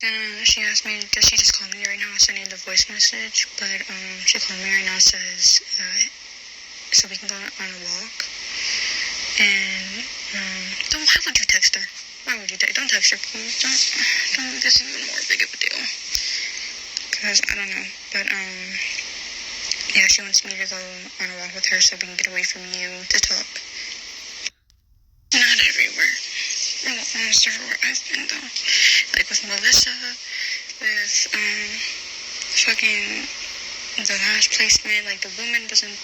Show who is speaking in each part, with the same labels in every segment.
Speaker 1: She asked me, does she just call me right now? I sent her the voice message, but she called me right now, says that so we can go on a walk. And why would you text her? Why would you text? Don't text her, please. Don't. This is even more big of a deal. Cause I don't know, but yeah, she wants me to go on a walk with her so we can get away from you to talk. Not everywhere. Almost everywhere I've been though. Like with Melissa, with fucking the last placement, like the woman wasn't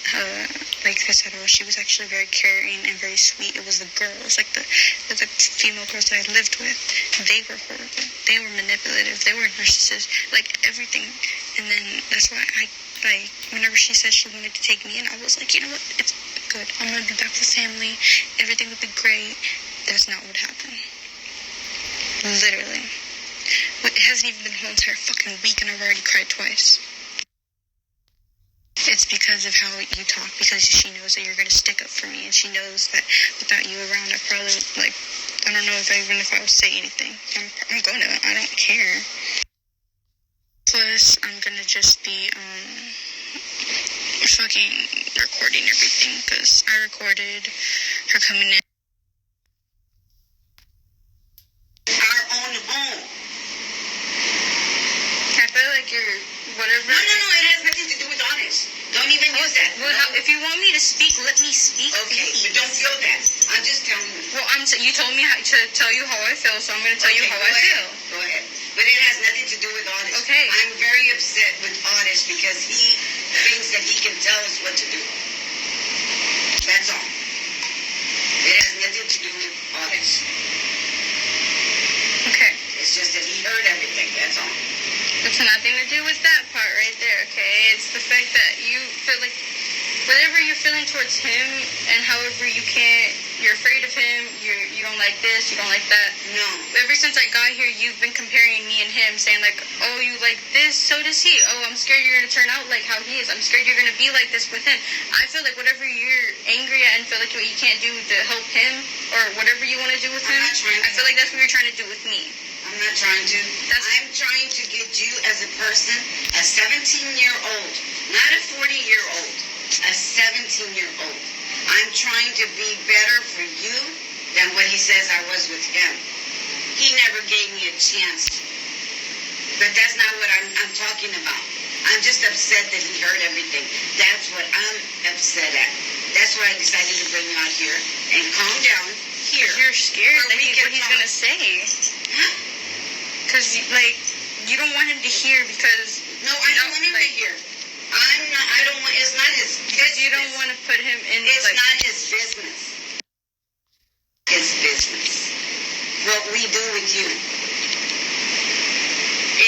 Speaker 1: like this at all. She was actually very caring and very sweet. It was the girls, like the female girls that I lived with. They were horrible. They were manipulative. They were narcissists. Like everything. And then that's why I like whenever she said she wanted to take me in, I was like, you know what? It's good. I'm gonna be back with family. Everything would be great. That's not what happened. Literally. It hasn't even been a whole entire fucking week and I've already cried twice. It's because of how you talk, because she knows that you're going to stick up for me, and she knows that without you around, I probably, like, I don't know if I would say anything. I'm gonna, I don't care. Plus, I'm gonna just be, fucking recording everything, because I recorded her coming in. Our own home. I feel like you're, whatever. No, it has nothing to do with honest. Don't even use that. Well, no. If you want me to speak, let me speak. Okay, but don't feel that. I'm just telling you. Well, you told me to tell you how I feel, so I'm going to tell you how I feel. Go ahead. But it has nothing to do with Honest. Okay. I'm very upset with Honest because he thinks that he can tell us what to do. That's all. It has nothing to do with Honest. Okay. It's just that he heard everything. That's all. It's nothing to do with that part right there, okay? It's the fact that you feel like whatever you're feeling towards him and however you're afraid of him, you don't like this, you don't like that. No. Ever since I got here, you've been comparing me and him, saying like, oh, you like this, so does he. Oh, I'm scared you're going to turn out like how he is. I'm scared you're going to be like this with him. I feel like whatever you're angry at and feel like what you can't do to help him or whatever you want to do with him, I feel like that's what you're trying to do with me. I'm not trying to. I'm trying to get you as a person, a 17-year-old, not a 40-year-old, a 17-year-old. I'm trying to be better for you than what he says I was with him. He never gave me a chance. But that's not what I'm talking about. I'm just upset that he heard everything. That's what I'm upset at. That's why I decided to bring you out here and calm down here. You're scared that what he's going to say. Huh? Because, like, you don't want him to hear because... No, I don't want him to hear. I don't want... It's not his business. Because you don't want to put him in... It's not his business. His business. What we do with you.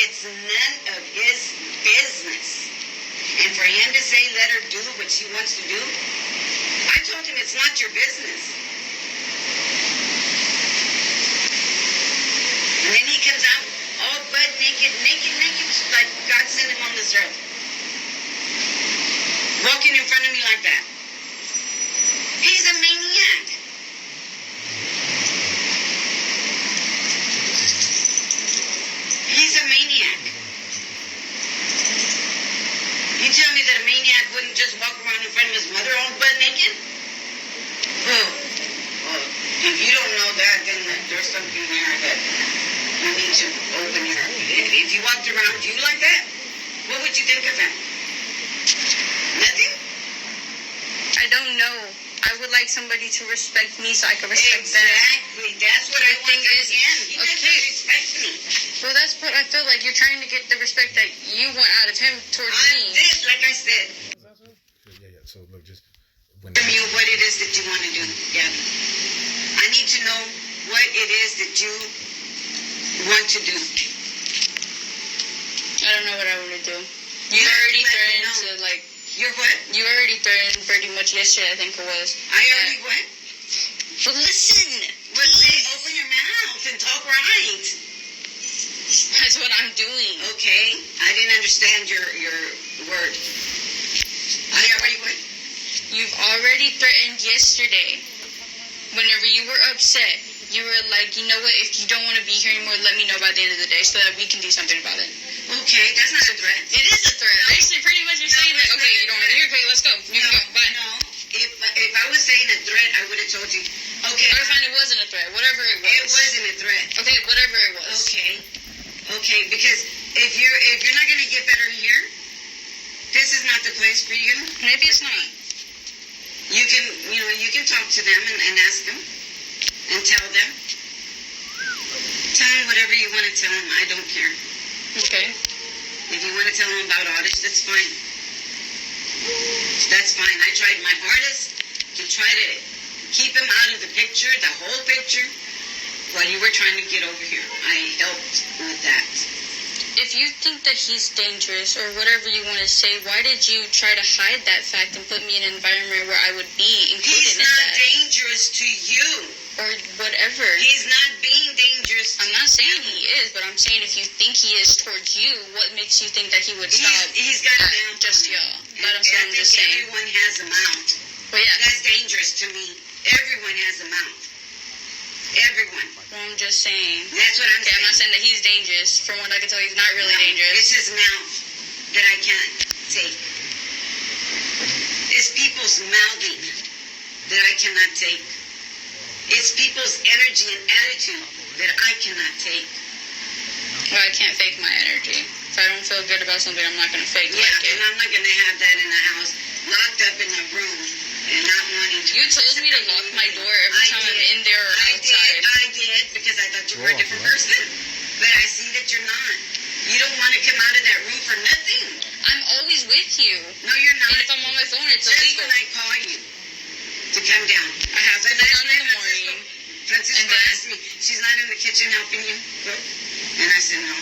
Speaker 1: It's none of his business. And for him to say, let her do what she wants to do, I told him it's not your business. And then he comes out all butt naked, like God sent him on this earth. Walking in front of me like that. He's a maniac. He's a maniac. You tell me that a maniac wouldn't just walk around in front of his mother all butt naked? Well, if you don't know that, then there's something there that you need to open your... If you walked around you like that, what would you think of him? Nothing? I don't know. I would like somebody to respect me so I can respect them. Exactly. That's what I think is again. He doesn't respect me. Well, that's what I feel like. You're trying to get the respect that you want out of him towards me. Like I said.
Speaker 2: Yeah. So look, just...
Speaker 1: Tell me what it is that you want to do. Yeah. I need to know what it is that you want to do. I don't know what I want to do. You already threatened to, like... You're what? You already threatened pretty much yesterday, I think it was. I already what? Well, listen. Please. Open your mouth and talk right. That's what I'm doing. Okay. I didn't understand your word. I already what? You've already threatened yesterday. Whenever you were upset, you were like, you know what, if you don't want to be here anymore, let me know by the end of the day so that we can do something about it.
Speaker 3: Okay, that's not a threat.
Speaker 1: It is a threat. No. Basically, pretty much you're saying that, okay, you don't want to be here, okay, let's go. You can go, bye.
Speaker 3: No, if I was saying a threat, I would have told you, okay.
Speaker 1: Or fine, it wasn't a threat, whatever it was.
Speaker 3: It wasn't a threat.
Speaker 1: Okay, whatever it was.
Speaker 3: Okay, because if you're not going to get better here, this is not the place for you.
Speaker 1: Maybe it's not.
Speaker 3: You can talk to them and ask them and tell them. Tell them whatever you want to tell them. I don't care.
Speaker 1: Okay.
Speaker 3: If you want to tell them about Oddish, that's fine. That's fine. I tried my hardest to try to keep him out of the picture, the whole picture, while you were trying to get over here. I helped with that.
Speaker 1: If you think that he's dangerous or whatever you want to say, why did you try to hide that fact and put me in an environment where I would be included in that?
Speaker 3: He's not dangerous to you.
Speaker 1: Or whatever.
Speaker 3: He's not being dangerous to
Speaker 1: I'm not saying he is, but I'm saying if you think he is towards you, what makes you think that he would stop
Speaker 3: He's got a mouth.
Speaker 1: Just y'all. That's
Speaker 3: what
Speaker 1: I'm just saying.
Speaker 3: Everyone has a mouth.
Speaker 1: Well, yeah.
Speaker 3: That's dangerous to me. Everyone has a mouth. Everyone.
Speaker 1: Well, I'm just saying.
Speaker 3: That's what I'm saying.
Speaker 1: I'm not saying that he's dangerous. From what I can tell, he's not really dangerous.
Speaker 3: It's his mouth that I can't take. It's people's mouthing that I cannot take. It's people's energy and attitude that I cannot take.
Speaker 1: Well, I can't fake my energy. If I don't feel good about something, I'm not going to fake it.
Speaker 3: And I'm not going to have that in the house, locked up in a room, and not wanting to.
Speaker 1: You told me to lock my door every time I'm in there or outside.
Speaker 3: I did, because I thought you were a different person. But I see that you're not. You don't want to come out of that room for nothing.
Speaker 1: I'm always with you.
Speaker 3: No, you're not.
Speaker 1: And if I'm on my phone, it's
Speaker 3: just
Speaker 1: illegal.
Speaker 3: When I call you to come down.
Speaker 1: I have to come down in the morning.
Speaker 3: Francisco asked me, she's not in the kitchen helping you cook? And I said, no.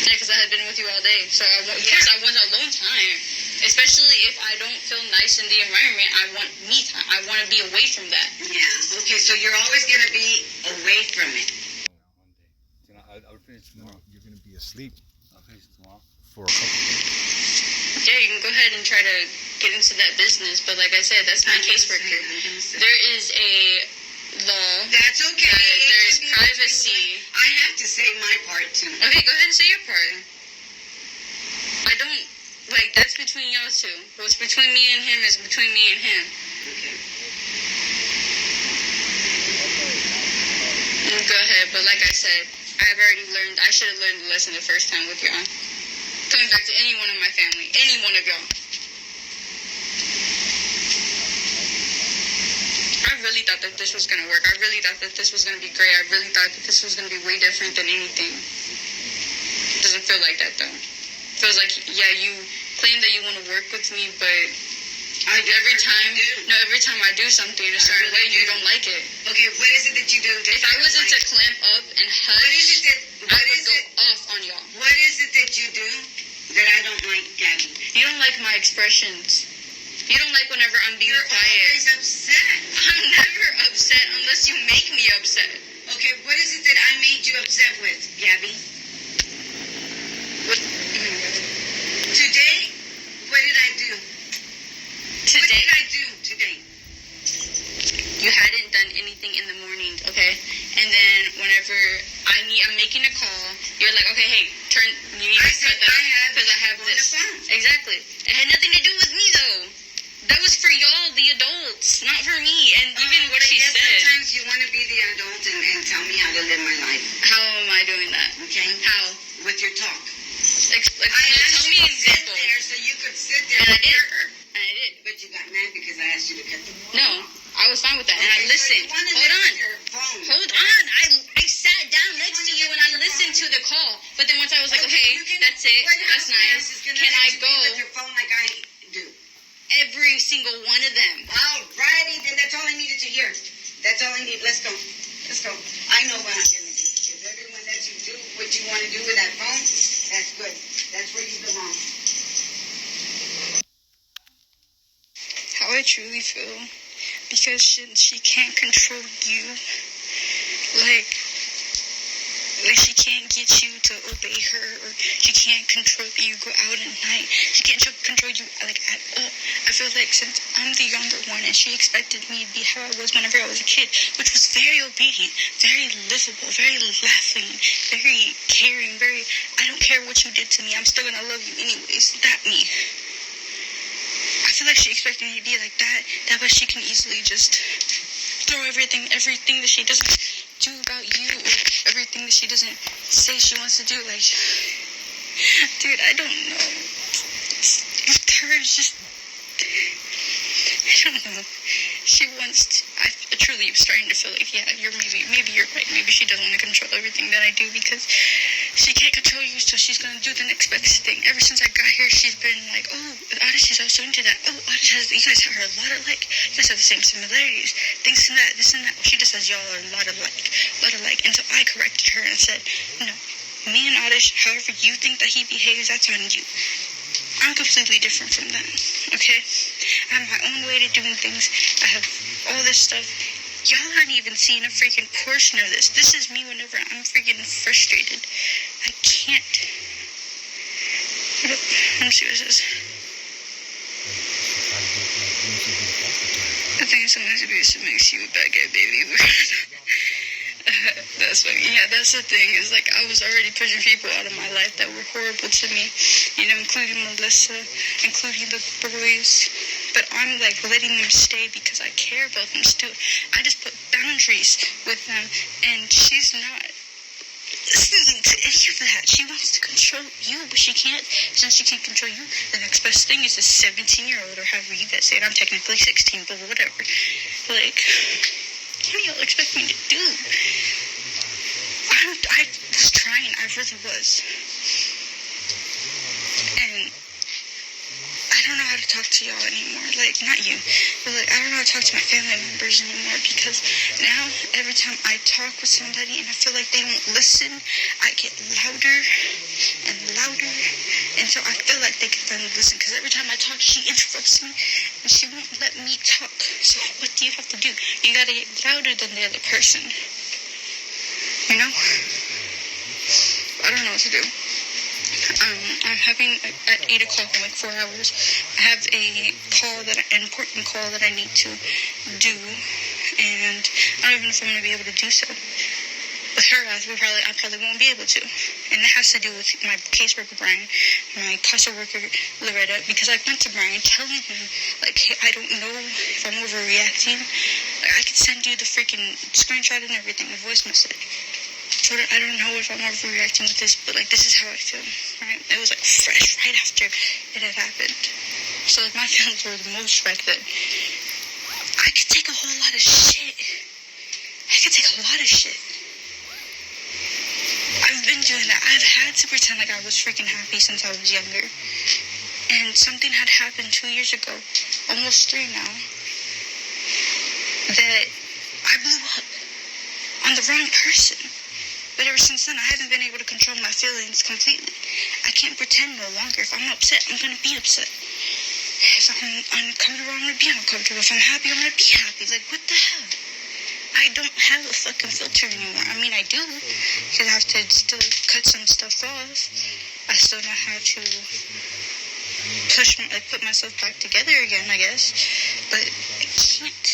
Speaker 1: Yeah, because I had been with you all day. So I want alone time. Especially if I don't feel nice in the environment, I want me time. I want to be away from that.
Speaker 3: Yeah. Okay, so you're always going to be away from it.
Speaker 2: I'll finish tomorrow. You're going to be asleep.
Speaker 4: I'll finish tomorrow.
Speaker 2: For a couple of days.
Speaker 1: Yeah, you can go ahead and try to get into that business. But like I said, that's my caseworker. There is a law.
Speaker 3: That's okay.
Speaker 1: There's privacy.
Speaker 3: I have to say my part too.
Speaker 1: Okay, go ahead and say your part. I don't, like, that's between y'all two. What's between me and him is between me and him.
Speaker 3: Okay.
Speaker 1: Go ahead, but like I said, I've already learned, I should have learned the lesson the first time with y'all. Coming back to any one of my family, any one of y'all. I really thought that this was going to work. I really thought that this was going to be great. I really thought that this was going to be way different than anything. It doesn't feel like that, though. It feels like, yeah, you claim that you want to work with me, but every time I do something in a certain way, you don't like it.
Speaker 3: Okay, what is it that you do?
Speaker 1: If I wasn't to clamp up and hush, I would go off on y'all.
Speaker 3: What is it that you do that I don't like, Gabby?
Speaker 1: You don't like my expressions. You don't like whenever I'm being quiet.
Speaker 3: You're always upset.
Speaker 1: I'm never upset unless you make me upset.
Speaker 3: Okay, what is it that I made you upset with, Gabby? Today, what did I do? What did I do today?
Speaker 1: You hadn't done anything in the morning, okay? And then whenever I'm making a call, you're like, okay, hey, you need to cut that off because I have this. Exactly. It had nothing to do with me, though. That was for y'all, the adults, not for me. And even what she said.
Speaker 3: Sometimes you want to be the adult and tell me how to live my life.
Speaker 1: How am I doing that?
Speaker 3: Okay.
Speaker 1: How?
Speaker 3: With your talk.
Speaker 1: Tell me an example.
Speaker 3: There so you could sit there
Speaker 1: and I did. And I did.
Speaker 3: But you got mad because I asked you to cut the phone.
Speaker 1: No, I was fine with that. And I listened.
Speaker 3: So
Speaker 1: Hold on. I sat down next to you and I listened to the call. But then once I was like, okay, that's it. That's nice. Can I go?
Speaker 3: With your phone like I do.
Speaker 1: Every single one of them.
Speaker 3: Alrighty, then that's all I needed to hear. That's all I need. Let's go. Let's go. I know what I'm going to do. If everyone lets you do what you want to do with that phone, that's good. That's where you belong.
Speaker 1: How I truly feel. Because she can't control you. Like she can't get you to obey her, or she can't control you go out at night. She can't control you, like, at all. I feel like since I'm the younger one and she expected me to be how I was whenever I was a kid, which was very obedient, very livable, very laughing, very caring, very, I don't care what you did to me, I'm still gonna love you anyways. That me. I feel like she expected me to be like that. That way she can easily just throw everything that she doesn't do about you, or everything that she doesn't say she wants to do. Like, dude, I don't know. With her, it's just, I don't know. She wants to, I truly am starting to feel like, yeah, maybe you're right. Maybe she doesn't want to control everything that I do, because she can't control you, so she's gonna do the next best thing. Ever since I got here, she's been like, oh, Oddish is also into that. Oh, Oddish you guys are a lot alike. You guys have the same similarities. Things and that, this and that. She just says y'all are a lot alike. And so I corrected her and said, no, me and Oddish, however you think that he behaves, that's on you. I'm completely different from that, okay? I have my own way of doing things. I have all this stuff. Y'all aren't even seeing a freaking portion of this. This is me whenever I'm freaking frustrated. I can't. Let me see what it says. I think sometimes abuse makes you a bad guy, baby. That's funny. Yeah, that's the thing, is like, I was already pushing people out of my life that were horrible to me, you know, including Melissa, including the boys, but I'm like letting them stay because I care about them still. I just put boundaries with them, and she's not listening to any of that. She wants to control you, but she can't. Since she can't control you, the next best thing is a 17-year-old, or however you guys say it. I'm technically 16, but whatever. Like, what do y'all expect me to do? I was trying. I really was. And I don't know how to talk to y'all anymore. Like, not you, but like, I don't know how to talk to my family members anymore, because now every time I talk with somebody and I feel like they won't listen, I get louder and louder, and so I feel like they can finally listen, because every time I talk, she interrupts me and she won't let me talk. So what do you have to do? You gotta get louder than the other person, you know? I don't know what to do. I'm having at 8 o'clock in like 4 hours. I have an important call that I need to do, and I don't even know if I'm gonna be able to do so. With her, I probably won't be able to, and that has to do with my caseworker Brian, my CASA worker Loretta, because I went to Brian telling him, like, hey, I don't know if I'm overreacting. Like, I could send you the freaking screenshot and everything, the voice message. I don't know if I'm overreacting with this, but like, this is how I feel, right? It was like fresh right after it had happened. So like, my feelings were the most wrecked that I could take a whole lot of shit. I've been doing that. I've had to pretend like I was freaking happy since I was younger. And something had happened 2 years ago, almost 3 now, that I blew up on the wrong person. But ever since then, I haven't been able to control my feelings completely. I can't pretend no longer. If I'm upset, I'm going to be upset. If I'm uncomfortable, I'm going to be uncomfortable. If I'm happy, I'm going to be happy. Like, what the hell? I don't have a fucking filter anymore. I mean, I do, because I have to still cut some stuff off. I still know how to put myself back together again, I guess. But I can't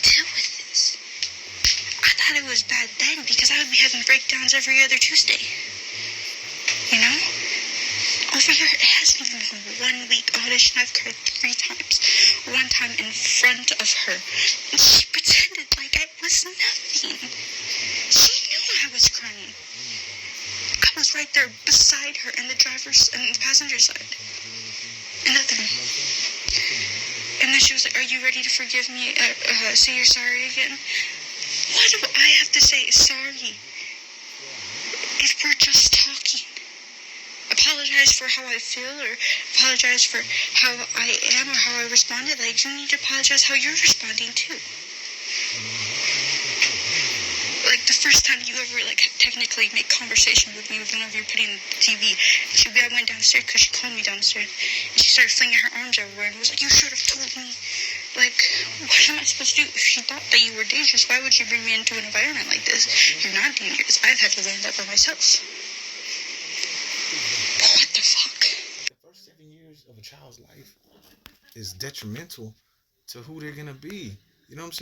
Speaker 1: deal with this. I thought it was bad then, because I would be having breakdowns every other Tuesday. You know? Over here, it hasn't even been 1 week. Audition, I've cried 3 times. One time in front of her. And she pretended like it was nothing. She knew I was crying. I was right there beside her in the passenger side. And nothing. And then she was like, are you ready to forgive me? Say you're sorry again? Why do I have to say sorry if we're just talking? Apologize for how I feel, or apologize for how I am, or how I responded. Like, you need to apologize how you're responding too. Like, the first time you ever, like, technically make conversation with me was whenever you're putting the TV. And I went downstairs because she called me downstairs, and she started flinging her arms everywhere and was like, you should have told me. Like, what am I supposed to do? If she thought that you were dangerous, why would she bring me into an environment like this? You're not dangerous. I've had to learn that for myself. What the fuck?
Speaker 4: The first 7 years of a child's life is detrimental to who they're gonna be. You know what I'm saying?